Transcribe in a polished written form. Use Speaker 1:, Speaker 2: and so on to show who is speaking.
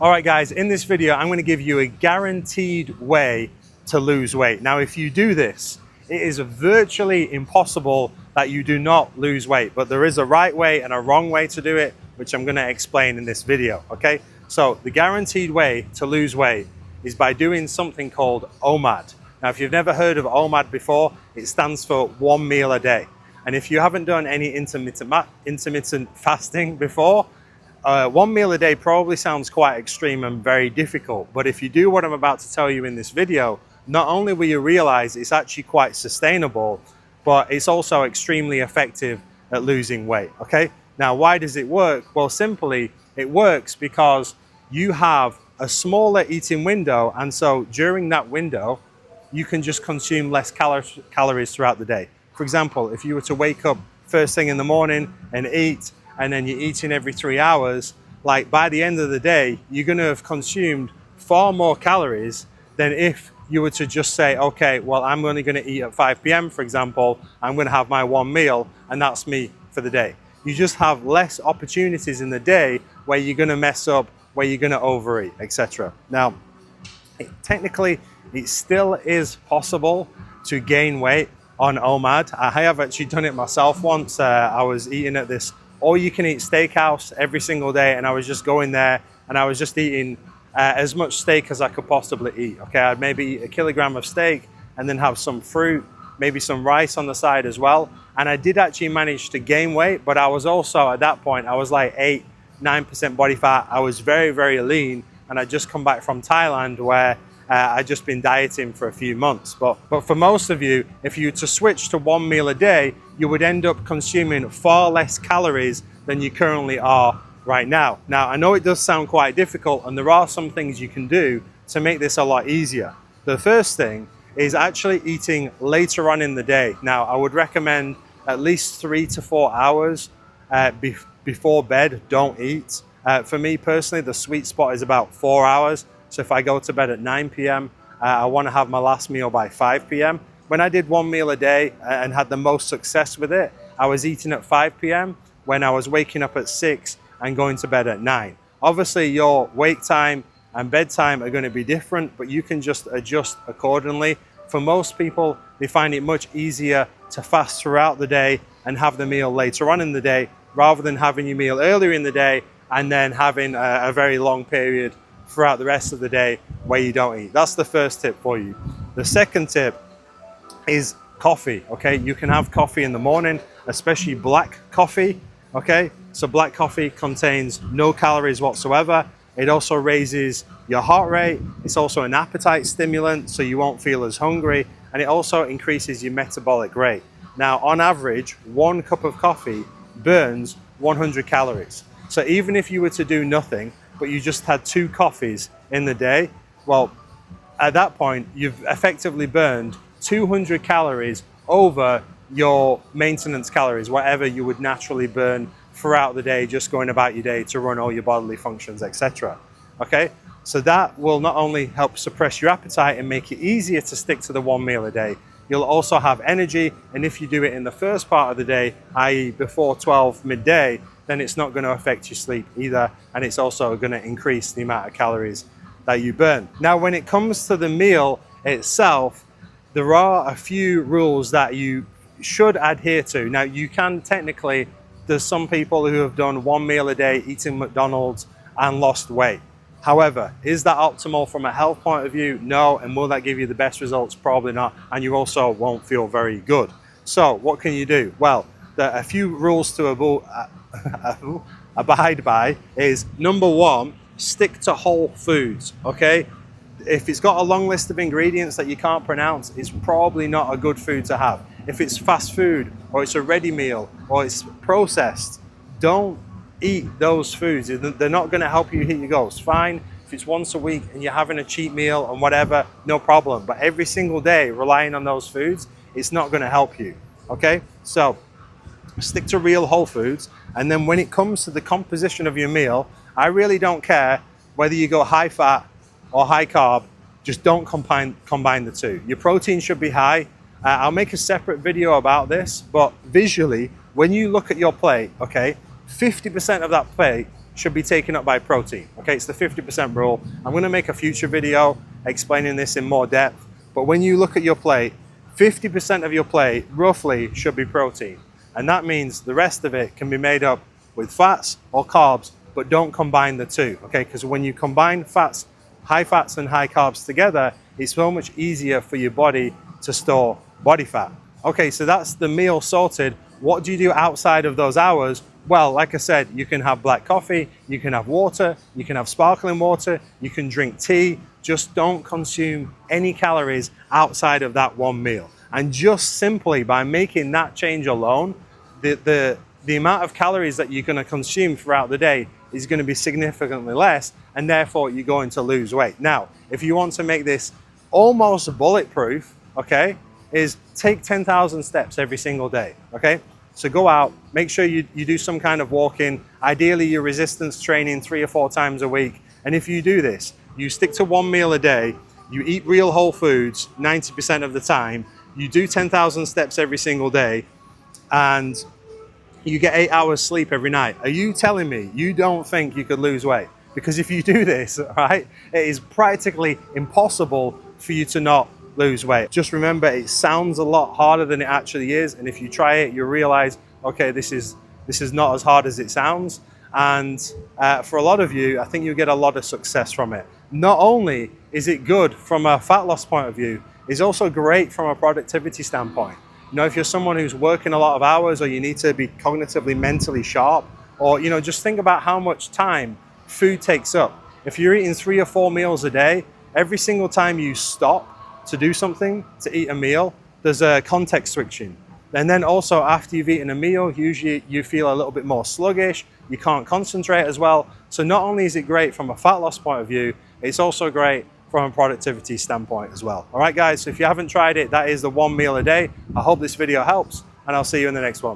Speaker 1: All right guys, in this video I'm going to give you a guaranteed way to lose weight. Now if you do this, it is virtually impossible that you do not lose weight, but there is a right way and a wrong way to do it, which I'm going to explain in this video. Okay, so the guaranteed way to lose weight is by doing something called OMAD. Now if you've never heard of OMAD before, it stands for 1 meal a day. And if you haven't done any intermittent fasting before, 1 meal a day probably sounds quite extreme and very difficult, but if you do what I'm about to tell you in this video, not only will you realize it's actually quite sustainable, but it's also extremely effective at losing weight. Okay, now why does it work? Well, simply it works because you have a smaller eating window, and so during that window you can just consume less calories throughout the day. For example, if you were to wake up first thing in the morning and eat, and then you're eating every 3 hours, like by the end of the day, you're gonna have consumed far more calories than if you were to just say, okay, well, I'm only gonna eat at 5 p.m., for example, I'm gonna have my 1 meal, and that's me for the day. You just have less opportunities in the day where you're gonna mess up, where you're gonna overeat, etc. Now, technically, it still is possible to gain weight on OMAD. I have actually done it myself once. I was eating at this all-you-can-eat steakhouse every single day, and I was just going there and I was just eating as much steak as I could possibly eat. Okay, I'd maybe eat 1 kilogram of steak and then have some fruit, maybe some rice on the side as well, and I did actually manage to gain weight, but I was also, at that point, I was like 8-9% body fat. I was very, very lean, and I'd just come back from Thailand where I'd just been dieting for a few months. But for most of you, if you were to switch to 1 meal a day, you would end up consuming far less calories than you currently are right now. Now, I know it does sound quite difficult, and there are some things you can do to make this a lot easier. The first thing is actually eating later on in the day. Now, I would recommend at least 3 to 4 hours before bed, don't eat. For me personally, the sweet spot is about 4 hours. So if I go to bed at 9 p.m., I want to have my last meal by 5 p.m. When I did 1 meal a day and had the most success with it, I was eating at 5 p.m. when I was waking up at 6 and going to bed at 9. Obviously, your wake time and bedtime are going to be different, but you can just adjust accordingly. For most people, they find it much easier to fast throughout the day and have the meal later on in the day, rather than having your meal earlier in the day and then having a very long period throughout the rest of the day where you don't eat. That's the first tip for you. The second tip is coffee. Okay, you can have coffee in the morning, especially black coffee. Okay, so black coffee contains no calories whatsoever. It also raises your heart rate. It's also an appetite stimulant, so you won't feel as hungry, and it also increases your metabolic rate. Now, on average, 1 cup of coffee burns 100 calories. So even if you were to do nothing, but you just had 2 coffees in the day, well, at that point, you've effectively burned 200 calories over your maintenance calories, whatever you would naturally burn throughout the day, just going about your day to run all your bodily functions, etc. Okay, so that will not only help suppress your appetite and make it easier to stick to the 1 meal a day, you'll also have energy, and if you do it in the first part of the day, i.e. before 12 midday, then it's not going to affect your sleep either, and it's also going to increase the amount of calories that you burn. Now, when it comes to the meal itself, there are a few rules that you should adhere to. Now, you can technically, there's some people who have done 1 meal a day eating McDonald's and lost weight. However, is that optimal from a health point of view? No. And will that give you the best results? Probably not. And you also won't feel very good. So what can you do? Well, there are a few rules to abide by. Is number 1, stick to whole foods. Okay, if it's got a long list of ingredients that you can't pronounce, it's probably not a good food to have. If it's fast food, or it's a ready meal, or it's processed, don't eat those foods. They're not going to help you hit your goals. Fine if it's once a week and you're having a cheat meal and whatever, no problem, but every single day relying on those foods, it's not going to help you. Okay, so stick to real whole foods. And then when it comes to the composition of your meal, I really don't care whether you go high fat or high carb, just don't combine the two. Your protein should be high. I'll make a separate video about this, but visually, when you look at your plate, okay, 50% of that plate should be taken up by protein. Okay, it's the 50% rule. I'm going to make a future video explaining this in more depth, but when you look at your plate, 50% of your plate roughly should be protein, and that means the rest of it can be made up with fats or carbs, but don't combine the two, okay? Because when you combine fats, high fats and high carbs together, it's so much easier for your body to store body fat. Okay, so that's the meal sorted. What do you do outside of those hours? Well, like I said, you can have black coffee, you can have water, you can have sparkling water, you can drink tea. Just don't consume any calories outside of that one meal. And just simply by making that change alone, the amount of calories that you're going to consume throughout the day is going to be significantly less, and therefore you're going to lose weight. Now, if you want to make this almost bulletproof, okay, is take 10,000 steps every single day, okay? So go out, make sure you do some kind of walking, ideally your resistance training 3 or 4 times a week. And if you do this, you stick to one meal a day, you eat real whole foods 90% of the time, you do 10,000 steps every single day, and you get 8 hours sleep every night. Are you telling me you don't think you could lose weight? Because if you do this, right, it is practically impossible for you to not lose weight. Just remember, it sounds a lot harder than it actually is, and if you try it, you'll realize, okay, this is not as hard as it sounds. And for a lot of you, I think you'll get a lot of success from it. Not only is it good from a fat loss point of view, it's also great from a productivity standpoint. You know, if you're someone who's working a lot of hours, or you need to be cognitively, mentally sharp, or, you know, just think about how much time food takes up. If you're eating 3 or 4 meals a day, every single time you stop to do something, to eat a meal, there's a context switching. And then also after you've eaten a meal, usually you feel a little bit more sluggish, you can't concentrate as well. So not only is it great from a fat loss point of view, it's also great from a productivity standpoint as well. All right, guys, so if you haven't tried it, that is the 1 meal a day. I hope this video helps, and I'll see you in the next one.